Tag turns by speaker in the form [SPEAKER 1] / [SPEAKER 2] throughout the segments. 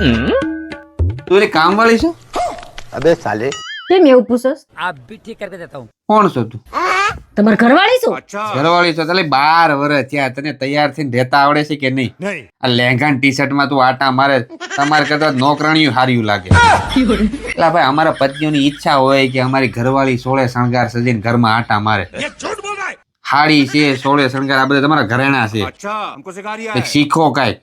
[SPEAKER 1] તું એની કામ વાળી છો?
[SPEAKER 2] अबे साले
[SPEAKER 3] કેમ એવું પૂછોસ?
[SPEAKER 4] आप भी ठीक करके देता हूँ।
[SPEAKER 1] કોણ છો તું?
[SPEAKER 3] તમાર ઘરવાળી છું?
[SPEAKER 1] ઘરવાળી છો? તાલે 12 વર્ષ થયા, તને તૈયાર થઈને રહેતા આવડે છે કે નહીં? આ લેંઘા ટી શર્ટ માં તું આટા મારે, તમારે કરતા નોકરાણીયું હાર્યું લાગે. એટલે ભાઈ અમારા પત્નીઓની ઈચ્છા હોય કે અમારી ઘરવાળી સોળે શણગાર સજીને ઘરમાં આટા મારે. હાડી છે, સોળે શણગાર, આ બધા તમારા ઘરેણા છે. કંઈક શીખો કાંઈક.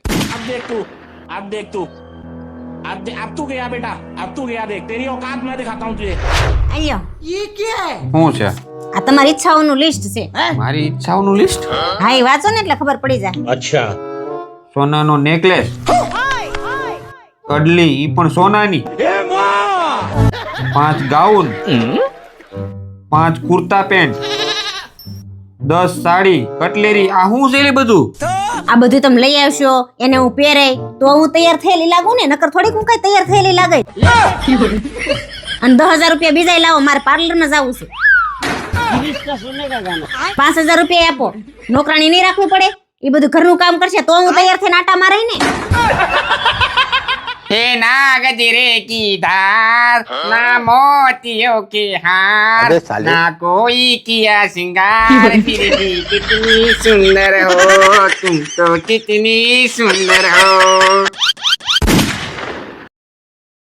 [SPEAKER 5] अब तू गया बेटा, अब तू गया देख, तेरी औकात मैं दिखाता हूँ तुझे।
[SPEAKER 3] આયો
[SPEAKER 1] શું છે?
[SPEAKER 3] આ તમારી ઈચ્છાઓનું લિસ્ટ છે.
[SPEAKER 1] મારી ઈચ્છાઓનું લિસ્ટ?
[SPEAKER 3] હા એ વાંચો ને એટલે ખબર પડી જાય.
[SPEAKER 1] સોનાનો નેકલેસ, કડલી ઈ પણ સોનાની, 5 gown, 5 kurta pant, 10 sari, cutlery. આ શું છે બધું?
[SPEAKER 3] આ બધું તમે લઈ આવશો, એને હું પહેરે તો હું તૈયાર થયેલી લાગુ ને, નકર થોડીક હું કઈ તૈયાર થયેલી લાગે. અને 10,000 રૂપિયા બીજા લાવો, મારે પાર્લર માં જવું છે. 5,000 રૂપિયા આપો, નોકરાણી નહીં રાખવી પડે, એ બધું ઘરનું કામ કરશે તો હું તૈયાર થઈને આટા મારે ને.
[SPEAKER 1] હે ના ગજરે કી ધાર, ના મોતિયો કે હાર,
[SPEAKER 2] अबे साले
[SPEAKER 1] ना कोई किया सिंगार, फिर भी कितनी सुंदर हो तुम, तो कितनी सुंदर हो.